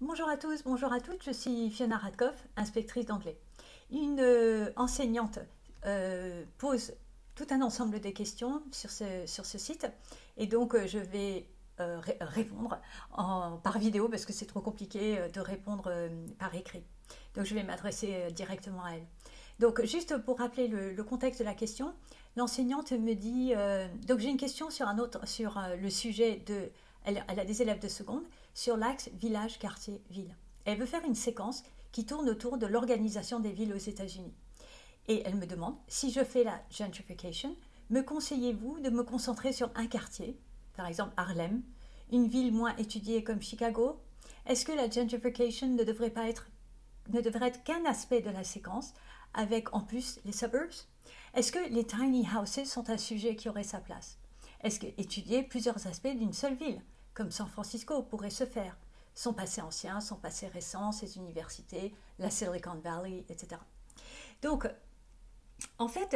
Bonjour à tous, bonjour à toutes, je suis Fiona Radkoff, inspectrice d'anglais. Une enseignante pose tout un ensemble de questions sur ce site et donc je vais répondre par vidéo parce que c'est trop compliqué de répondre par écrit. Donc je vais m'adresser directement à elle. Donc juste pour rappeler le contexte de la question, l'enseignante me dit, donc j'ai une question sur le sujet de, elle a des élèves de seconde, sur l'axe village, quartier, ville. Elle veut faire une séquence qui tourne autour de l'organisation des villes aux États-Unis. Et elle me demande, si je fais la gentrification, me conseillez-vous de me concentrer sur un quartier, par exemple Harlem, une ville moins étudiée comme Chicago? Est-ce que la gentrification ne devrait être qu'un aspect de la séquence, avec en plus les suburbs? Est-ce que les tiny houses sont un sujet qui aurait sa place? Est-ce que étudier plusieurs aspects d'une seule ville, comme San Francisco, pourrait se faire? Son passé ancien, son passé récent, ses universités, la Silicon Valley, etc. Donc, en fait,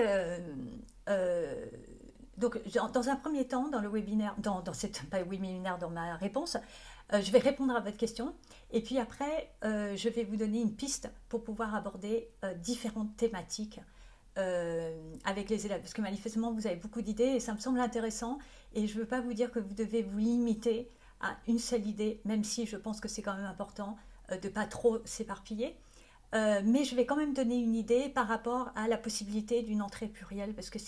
dans un premier temps, dans le webinaire, pas le webinaire, dans ma réponse, je vais répondre à votre question et puis après, je vais vous donner une piste pour pouvoir aborder différentes thématiques avec les élèves. Parce que manifestement, vous avez beaucoup d'idées et ça me semble intéressant et je ne veux pas vous dire que vous devez vous limiter à une seule idée, même si je pense que c'est quand même important de ne pas trop s'éparpiller. Mais je vais quand même donner une idée par rapport à la possibilité d'une entrée plurielle, parce que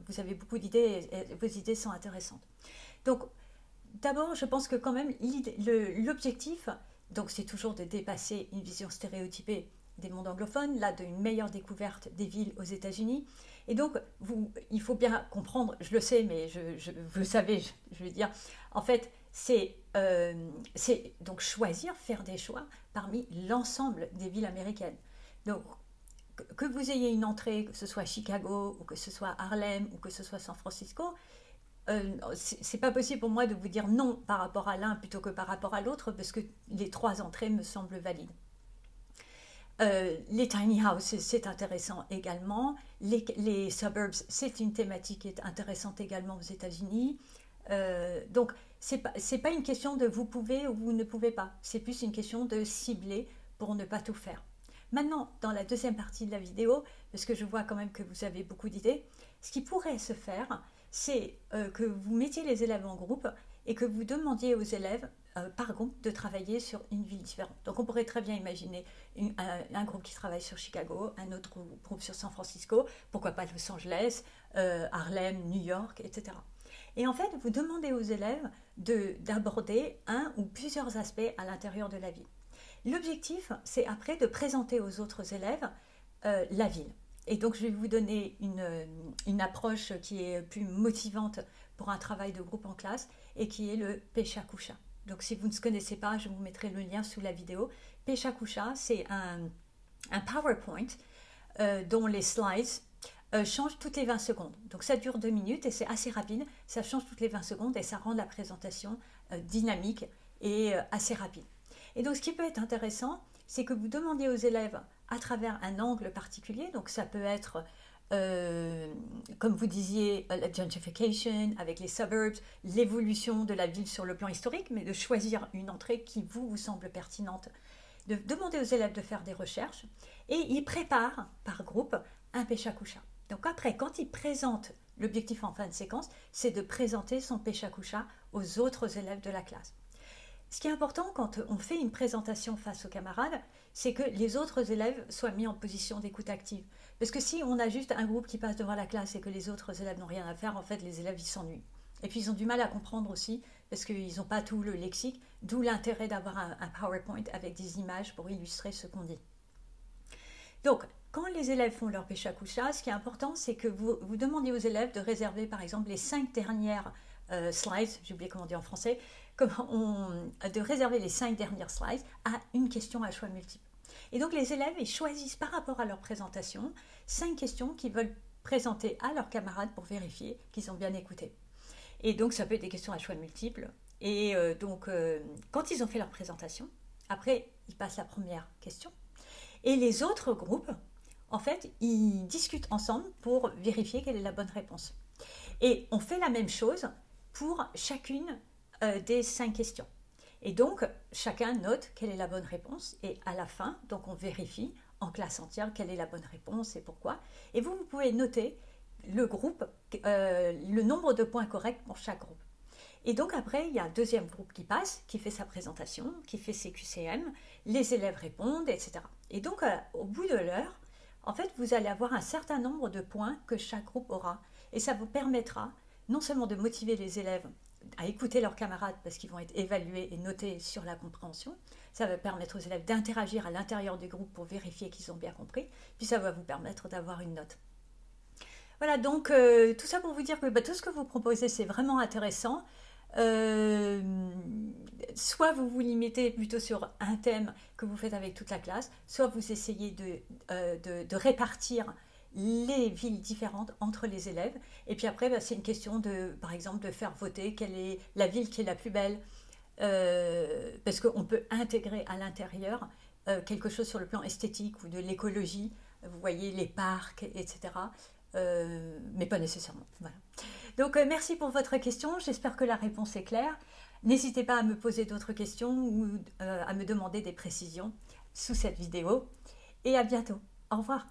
vous avez beaucoup d'idées et vos idées sont intéressantes. Donc, d'abord, je pense que quand même, l'objectif, donc c'est toujours de dépasser une vision stéréotypée des mondes anglophones, là, d'une meilleure découverte des villes aux États-Unis. Et donc, il faut bien comprendre, je le sais, mais vous le savez, je veux dire, en fait, c'est donc choisir, faire des choix parmi l'ensemble des villes américaines. Donc, que vous ayez une entrée, que ce soit Chicago, ou que ce soit Harlem, ou que ce soit San Francisco, c'est pas possible pour moi de vous dire non par rapport à l'un plutôt que par rapport à l'autre, parce que les trois entrées me semblent valides. Les tiny houses, c'est intéressant également. Les suburbs, c'est une thématique qui est intéressante également aux États-Unis. Donc, c'est pas une question de vous pouvez ou vous ne pouvez pas. C'est plus une question de cibler pour ne pas tout faire. Maintenant, dans la deuxième partie de la vidéo, parce que je vois quand même que vous avez beaucoup d'idées, ce qui pourrait se faire, c'est que vous mettiez les élèves en groupe et que vous demandiez aux élèves par groupe de travailler sur une ville différente. Donc on pourrait très bien imaginer un groupe qui travaille sur Chicago, un autre groupe sur San Francisco, pourquoi pas Los Angeles, Harlem, New York, etc. Et en fait, vous demandez aux élèves d'aborder un ou plusieurs aspects à l'intérieur de la ville. L'objectif, c'est après de présenter aux autres élèves la ville. Et donc, je vais vous donner une approche qui est plus motivante pour un travail de groupe en classe et qui est le Pecha-Kucha. Donc, si vous ne connaissez pas, je vous mettrai le lien sous la vidéo. Pecha-Kucha, c'est un PowerPoint dont les slides changent toutes les 20 secondes. Donc, ça dure 2 minutes et c'est assez rapide. Ça change toutes les 20 secondes et ça rend la présentation dynamique et assez rapide. Et donc, ce qui peut être intéressant, c'est que vous demandiez aux élèves à travers un angle particulier, donc ça peut être, comme vous disiez, la gentrification avec les suburbs, l'évolution de la ville sur le plan historique, mais de choisir une entrée qui vous semble pertinente, de demander aux élèves de faire des recherches, et ils préparent par groupe un Pecha-Kucha. Donc après, quand ils présentent, l'objectif en fin de séquence, c'est de présenter son Pecha-Kucha aux autres élèves de la classe. Ce qui est important quand on fait une présentation face aux camarades, c'est que les autres élèves soient mis en position d'écoute active. Parce que si on a juste un groupe qui passe devant la classe et que les autres élèves n'ont rien à faire, en fait, les élèves, ils s'ennuient. Et puis, ils ont du mal à comprendre aussi, parce qu'ils n'ont pas tout le lexique, d'où l'intérêt d'avoir un PowerPoint avec des images pour illustrer ce qu'on dit. Donc, quand les élèves font leur Pecha-Kucha, ce qui est important, c'est que vous demandiez aux élèves de réserver, par exemple, les 5 dernières slides, j'ai oublié comment dire en français, de réserver les 5 dernières slides à une question à choix multiple. Et donc les élèves, ils choisissent par rapport à leur présentation 5 questions qu'ils veulent présenter à leurs camarades pour vérifier qu'ils ont bien écouté. Et donc ça peut être des questions à choix multiples. Et quand ils ont fait leur présentation, après ils passent la première question. Et les autres groupes, en fait, ils discutent ensemble pour vérifier quelle est la bonne réponse. Et on fait la même chose pour chacune des 5 questions. Et donc, chacun note quelle est la bonne réponse. Et à la fin, donc on vérifie en classe entière quelle est la bonne réponse et pourquoi. Et vous pouvez noter le groupe, le nombre de points corrects pour chaque groupe. Et donc après, il y a un deuxième groupe qui passe, qui fait sa présentation, qui fait ses QCM, les élèves répondent, etc. Et donc, au bout de l'heure, en fait, vous allez avoir un certain nombre de points que chaque groupe aura. Et ça vous permettra non seulement de motiver les élèves à écouter leurs camarades parce qu'ils vont être évalués et notés sur la compréhension, ça va permettre aux élèves d'interagir à l'intérieur du groupe pour vérifier qu'ils ont bien compris, puis ça va vous permettre d'avoir une note. Voilà, donc tout ça pour vous dire que tout ce que vous proposez, c'est vraiment intéressant. Soit vous vous limitez plutôt sur un thème que vous faites avec toute la classe, soit vous essayez de répartir les villes différentes entre les élèves. Et puis après, c'est une question par exemple, de faire voter quelle est la ville qui est la plus belle. Parce qu'on peut intégrer à l'intérieur quelque chose sur le plan esthétique ou de l'écologie. Vous voyez, les parcs, etc. Mais pas nécessairement. Voilà. Donc, merci pour votre question. J'espère que la réponse est claire. N'hésitez pas à me poser d'autres questions ou à me demander des précisions sous cette vidéo. Et à bientôt. Au revoir.